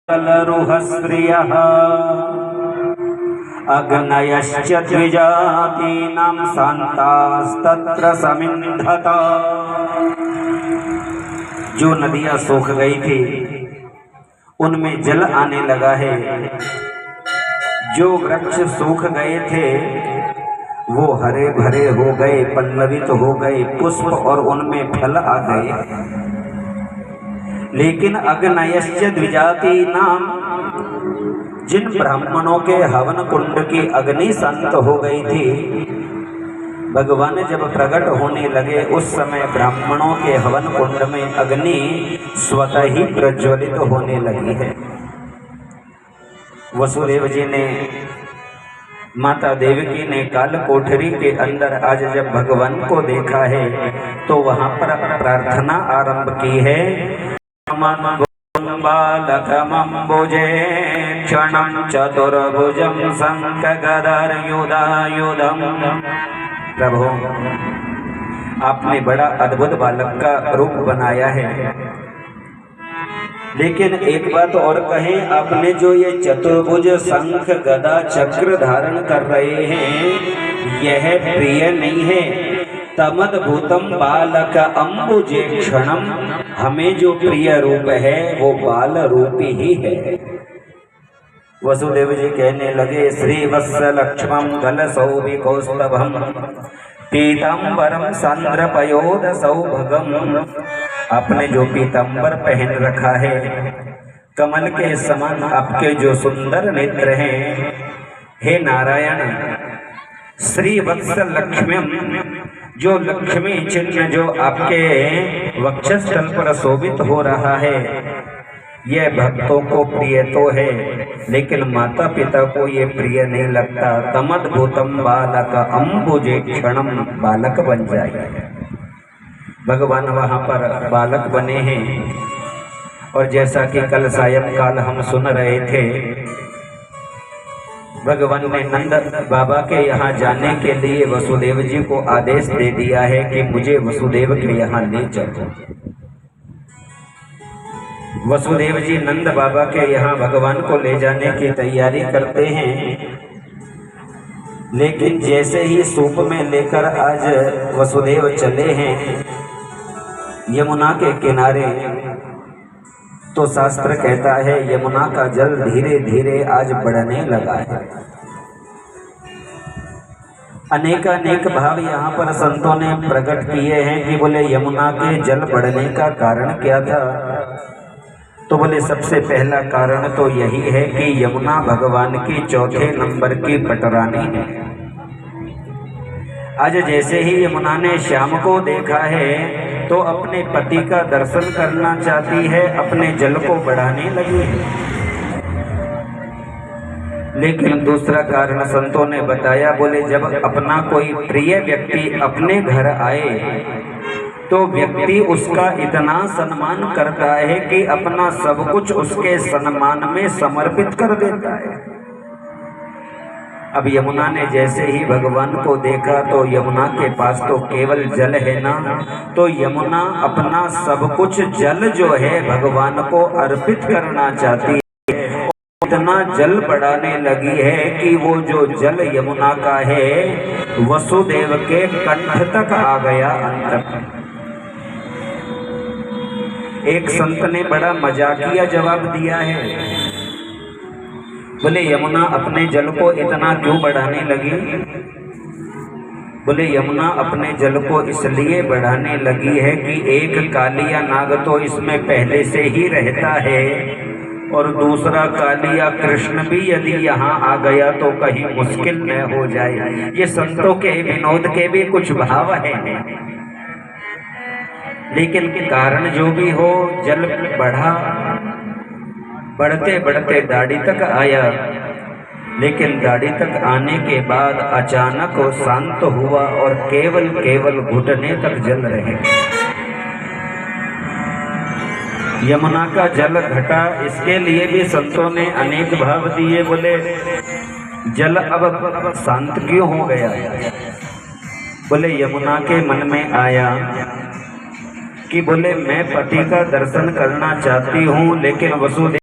कलरुहस्त्रियः अग्नयश्च द्विजातीनां शान्तास्तत्र समिन्धत। जो नदियां सूख गई थी उनमें जल आने लगा है। जो वृक्ष सूख गए थे वो हरे भरे हो गए, पल्लवित हो गए, पुष्प और उनमें फल आ गए। लेकिन अग्नयश्च द्विजातीनां, जिन ब्राह्मणों के हवन कुंड की अग्नि शांत हो गई थी, भगवान जब प्रकट होने लगे उस समय ब्राह्मणों के हवन कुंड में अग्नि स्वतः ही प्रज्वलित होने लगी है। वसुदेव जी ने, माता देवकी ने काल कोठरी के अंदर आज जब भगवान को देखा है तो वहां पर प्रार्थना आरंभ की है। बालकमंबुजे क्षणं चतुर्भुजं शंखगदायुधायुधं। प्रभु, आपने बड़ा अद्भुत बालक का रूप बनाया है, लेकिन एक बात और कहें, आपने जो ये चतुर्भुज शंख गदा चक्र धारण कर रहे हैं यह प्रिय नहीं है। तमद्भुतम बालक अंबुजे क्षणम, हमें जो प्रिय रूप है वो बाल रूप ही है। वसुदेव जी कहने लगे, श्री वत्स लक्ष्मम गल सौभिकौस्तभम पीतांबरम सांद्रपयोद सौभगम। आपने जो पीतांबर पहन रखा है, कमल के समान आपके जो सुंदर नेत्र हैं, हे नारायण, श्री वत्स लक्ष्मीम, जो लक्ष्मी चिन्ह जो आपके वक्षस्थल पर शोभित हो रहा है, यह भक्तों को प्रिय तो है लेकिन माता पिता को ये प्रिय नहीं लगता। तमद्भुतम बालक अंबुजे क्षणम, बालक बन जाए। भगवान वहां पर बालक बने हैं। और जैसा कि कल सायंकाल हम सुन रहे थे, भगवान ने नंद बाबा के यहाँ जाने के लिए वसुदेव जी को आदेश दे दिया है कि मुझे वसुदेव के यहाँ ले चलो। वसुदेव जी नंद बाबा के यहाँ भगवान को ले जाने की तैयारी करते हैं, लेकिन जैसे ही सूप में लेकर आज वसुदेव चले हैं यमुना के किनारे, तो शास्त्र कहता है यमुना का जल धीरे धीरे आज बढ़ने लगा है। अनेक भाव यहाँ पर संतों ने प्रकट किए हैं कि बोले यमुना के जल बढ़ने का कारण क्या था। तो बोले सबसे पहला कारण तो यही है कि यमुना भगवान की चौथे नंबर की पटरानी है। आज जैसे ही यमुना ने श्याम को देखा है तो अपने पति का दर्शन करना चाहती है, अपने जल को बढ़ाने लगी है। लेकिन दूसरा कारण संतों ने बताया, बोले जब अपना कोई प्रिय व्यक्ति अपने घर आए तो व्यक्ति उसका इतना सम्मान करता है कि अपना सब कुछ उसके सम्मान में समर्पित कर देता है। अब यमुना ने जैसे ही भगवान को देखा तो यमुना के पास तो केवल जल है ना, तो यमुना अपना सब कुछ जल जो है भगवान को अर्पित करना चाहती है। इतना जल बढ़ाने लगी है कि वो जो जल यमुना का है वसुदेव के कंठ तक आ गया अंदर। एक संत ने बड़ा मजाकिया जवाब दिया है, बोले यमुना अपने जल को इतना क्यों बढ़ाने लगी। बोले यमुना अपने जल को इसलिए बढ़ाने लगी है कि एक कालिया नाग तो इसमें पहले से ही रहता है और दूसरा कालिया कृष्ण भी यदि यहाँ आ गया तो कहीं मुश्किल न हो जाए। ये संतों के विनोद के भी कुछ भाव हैं, लेकिन कारण जो भी हो जल बढ़ा, बढ़ते बढ़ते दाढ़ी तक आया, लेकिन दाढ़ी तक आने के बाद अचानक वो शांत हुआ और केवल घुटने तक जल रहे। यमुना का जल घटा, इसके लिए भी संतों ने अनेक भाव दिए। बोले जल अब शांत क्यों हो गया। बोले यमुना के मन में आया कि बोले मैं पति का दर्शन करना चाहती हूँ, लेकिन वसुदेव